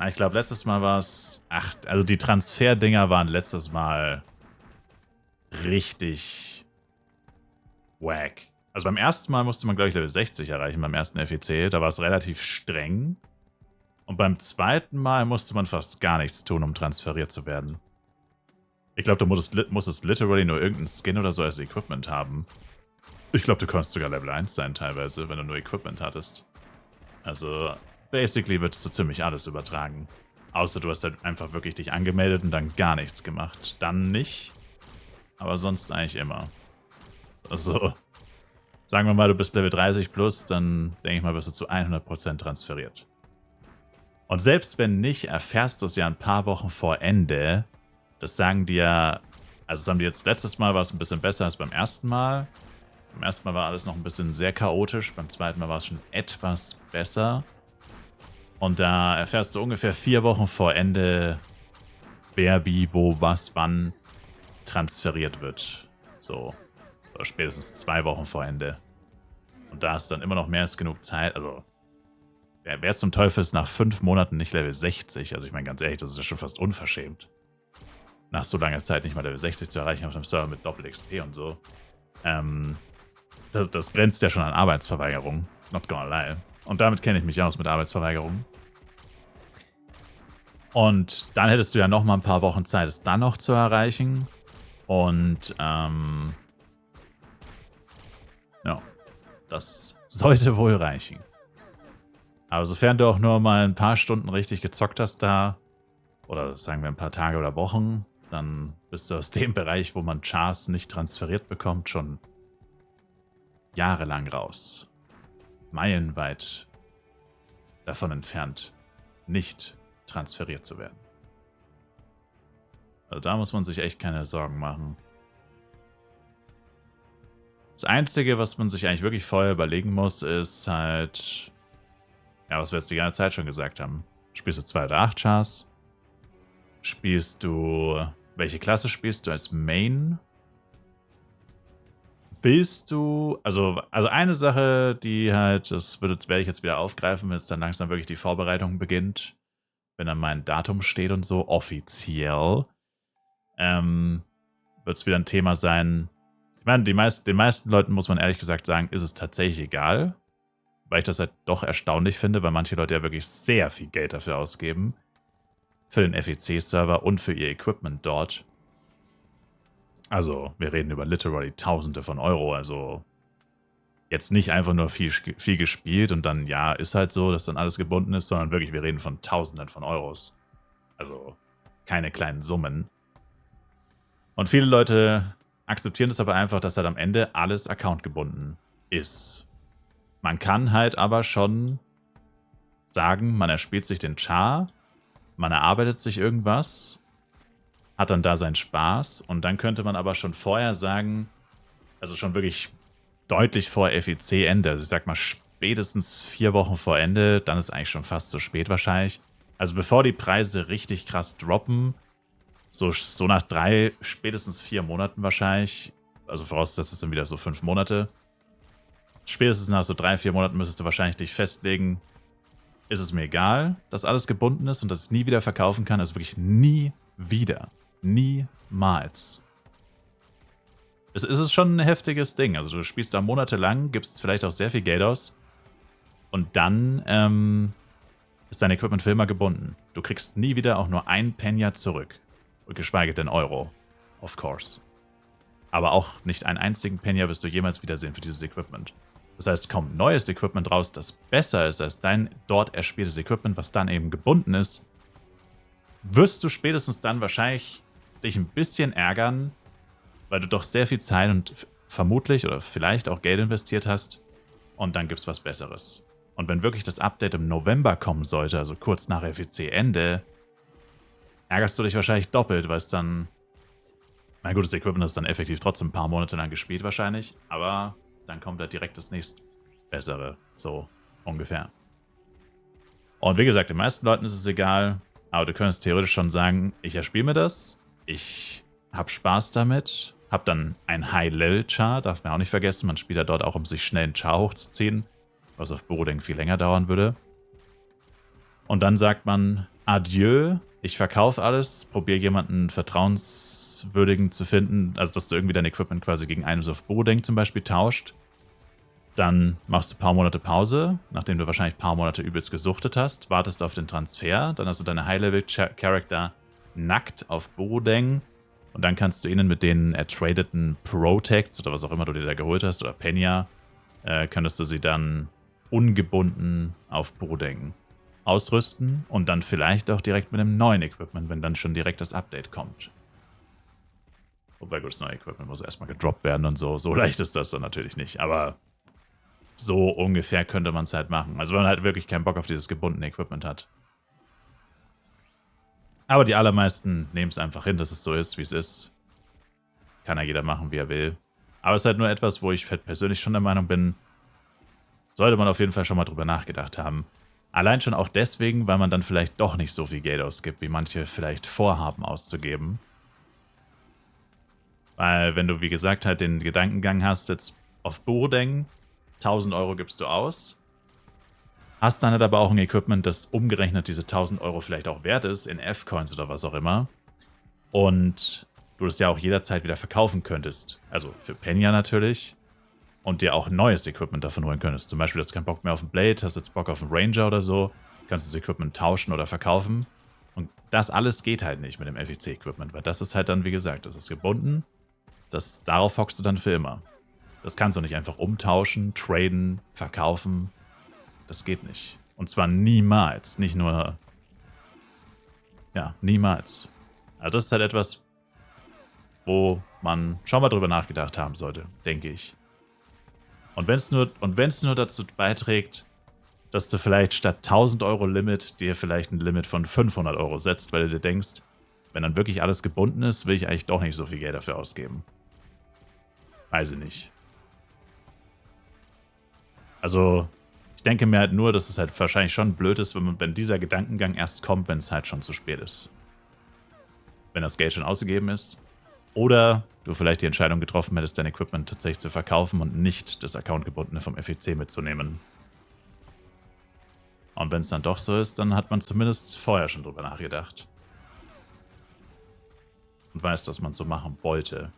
Ich glaube, letztes Mal war es... Ach, also die Transferdinger waren letztes Mal richtig wack. Also beim ersten Mal musste man, glaube ich, Level 60 erreichen, beim ersten FEC. Da war es relativ streng. Und beim zweiten Mal musste man fast gar nichts tun, um transferiert zu werden. Ich glaube, du musstest literally nur irgendeinen Skin oder so als Equipment haben. Ich glaube, du konntest sogar Level 1 sein teilweise, wenn du nur Equipment hattest. Also, basically würdest du ziemlich alles übertragen. Außer du hast halt einfach wirklich dich angemeldet und dann gar nichts gemacht. Dann nicht, aber sonst eigentlich immer. Also, sagen wir mal, du bist Level 30 plus, dann denke ich mal, wirst du zu 100% transferiert. Und selbst wenn nicht, erfährst du es ja ein paar Wochen vor Ende. Das sagen die ja, also das haben die jetzt letztes Mal, war es ein bisschen besser als beim ersten Mal. Beim ersten Mal war alles noch ein bisschen sehr chaotisch, beim zweiten Mal war es schon etwas besser. Und da erfährst du ungefähr 4 Wochen vor Ende, wer, wie, wo, was, wann transferiert wird. So. Oder spätestens 2 Wochen vor Ende. Und da ist dann immer noch mehr als genug Zeit. Also, wer zum Teufel ist nach 5 Monaten nicht Level 60? Also, ich meine, ganz ehrlich, das ist ja schon fast unverschämt. Nach so langer Zeit nicht mal Level 60 zu erreichen auf einem Server mit Doppel-XP und so. Das grenzt ja schon an Arbeitsverweigerung. Not gonna lie. Und damit kenne ich mich aus mit Arbeitsverweigerung. Und dann hättest du ja noch mal ein paar Wochen Zeit, es dann noch zu erreichen. Und ja, das sollte wohl reichen. Aber sofern du auch nur mal ein paar Stunden richtig gezockt hast da, oder sagen wir ein paar Tage oder Wochen, dann bist du aus dem Bereich, wo man Chars nicht transferiert bekommt, schon jahrelang raus. Meilenweit davon entfernt, nicht transferiert zu werden. Also da muss man sich echt keine Sorgen machen. Das Einzige, was man sich eigentlich wirklich vorher überlegen muss, ist halt, ja, was wir jetzt die ganze Zeit schon gesagt haben. Spielst du 2 oder 8 Chars? Spielst du, welche Klasse spielst du als Main? Willst du, also eine Sache, die halt, das werde ich jetzt wieder aufgreifen, wenn es dann langsam wirklich die Vorbereitung beginnt, wenn dann mein Datum steht und so, offiziell, wird es wieder ein Thema sein. Ich meine, den meisten Leuten, muss man ehrlich gesagt sagen, ist es tatsächlich egal, weil ich das halt doch erstaunlich finde, weil manche Leute ja wirklich sehr viel Geld dafür ausgeben, für den FEC-Server und für ihr Equipment dort. Also, wir reden über literally Tausende von Euro, also jetzt nicht einfach nur viel gespielt und dann, ja, ist halt so, dass dann alles gebunden ist, sondern wirklich, wir reden von Tausenden von Euros. Also, keine kleinen Summen. Und viele Leute akzeptieren das aber einfach, dass halt am Ende alles accountgebunden ist. Man kann halt aber schon sagen, man erspielt sich den Char, man erarbeitet sich irgendwas, hat dann da seinen Spaß und dann könnte man aber schon vorher sagen, also schon wirklich deutlich vor FEC-Ende, also ich sag mal spätestens 4 Wochen vor Ende, dann ist eigentlich schon fast zu spät wahrscheinlich. Also bevor die Preise richtig krass droppen, so nach 3, spätestens 4 Monaten wahrscheinlich, also vorausgesetzt, das ist dann wieder so 5 Monate, spätestens nach so 3, 4 Monaten müsstest du wahrscheinlich dich festlegen, ist es mir egal, dass alles gebunden ist und dass ich es nie wieder verkaufen kann, also wirklich nie wieder. Niemals. Es ist schon ein heftiges Ding. Also du spielst da monatelang, gibst vielleicht auch sehr viel Geld aus und dann ist dein Equipment für immer gebunden. Du kriegst nie wieder auch nur ein Penja zurück. Und geschweige denn Euro. Of course. Aber auch nicht einen einzigen Penja wirst du jemals wiedersehen für dieses Equipment. Das heißt, kommt neues Equipment raus, das besser ist als dein dort erspieltes Equipment, was dann eben gebunden ist, wirst du spätestens dann wahrscheinlich dich ein bisschen ärgern, weil du doch sehr viel Zeit und vermutlich oder vielleicht auch Geld investiert hast und dann gibt's was Besseres. Und wenn wirklich das Update im November kommen sollte, also kurz nach FEC-Ende, ärgerst du dich wahrscheinlich doppelt, weil es dann, na gut, das Equipment ist dann effektiv trotzdem ein paar Monate lang gespielt wahrscheinlich, aber dann kommt da direkt das nächst Bessere, so ungefähr. Und wie gesagt, den meisten Leuten ist es egal, aber du könntest theoretisch schon sagen, ich erspiele mir das, ich habe Spaß damit, habe dann ein High-Level-Char, darf man auch nicht vergessen, man spielt ja dort auch, um sich schnell einen Char hochzuziehen, was auf Broding viel länger dauern würde. Und dann sagt man, adieu, ich verkaufe alles, probiere jemanden vertrauenswürdigen zu finden, also dass du irgendwie dein Equipment quasi gegen eines auf Bodeng zum Beispiel tauscht. Dann machst du ein paar Monate Pause, nachdem du wahrscheinlich ein paar Monate übelst gesuchtet hast, wartest auf den Transfer, dann hast du deine High-Level-Charakter nackt auf Bodeng und dann kannst du ihnen mit den ertradeten Protects oder was auch immer du dir da geholt hast oder Penya, könntest du sie dann ungebunden auf Bodeng ausrüsten und dann vielleicht auch direkt mit einem neuen Equipment, wenn dann schon direkt das Update kommt. Wobei gut, das neue Equipment muss erstmal gedroppt werden und so. So leicht ist das dann natürlich nicht, aber so ungefähr könnte man es halt machen. Also wenn man halt wirklich keinen Bock auf dieses gebundene Equipment hat. Aber die allermeisten nehmen es einfach hin, dass es so ist, wie es ist. Kann ja jeder machen, wie er will. Aber es ist halt nur etwas, wo ich persönlich schon der Meinung bin, sollte man auf jeden Fall schon mal drüber nachgedacht haben. Allein schon auch deswegen, weil man dann vielleicht doch nicht so viel Geld ausgibt, wie manche vielleicht vorhaben auszugeben. Weil wenn du, wie gesagt, halt den Gedankengang hast, jetzt auf Bodeng 1000 Euro gibst du aus, hast dann halt aber auch ein Equipment, das umgerechnet diese 1000 Euro vielleicht auch wert ist, in F-Coins oder was auch immer. Und du es ja auch jederzeit wieder verkaufen könntest. Also für Penya natürlich. Und dir auch neues Equipment davon holen könntest. Zum Beispiel, du hast keinen Bock mehr auf einen Blade, hast jetzt Bock auf einen Ranger oder so, kannst das Equipment tauschen oder verkaufen. Und das alles geht halt nicht mit dem FEC-Equipment, weil das ist halt dann, wie gesagt, das ist gebunden. Darauf hockst du dann für immer. Das kannst du nicht einfach umtauschen, traden, verkaufen. Das geht nicht. Und zwar niemals. Nicht nur... Ja, niemals. Also das ist halt etwas, wo man schon mal drüber nachgedacht haben sollte, denke ich. Und wenn es nur dazu beiträgt, dass du vielleicht statt 1000 Euro Limit dir vielleicht ein Limit von 500 Euro setzt, weil du dir denkst, wenn dann wirklich alles gebunden ist, will ich eigentlich doch nicht so viel Geld dafür ausgeben. Weiß ich nicht. Also, ich denke mir halt nur, dass es halt wahrscheinlich schon blöd ist, wenn dieser Gedankengang erst kommt, wenn es halt schon zu spät ist. Wenn das Geld schon ausgegeben ist. Oder du vielleicht die Entscheidung getroffen hättest, dein Equipment tatsächlich zu verkaufen und nicht das Accountgebundene vom FEC mitzunehmen. Und wenn es dann doch so ist, dann hat man zumindest vorher schon drüber nachgedacht. Und weiß, dass man es so machen wollte.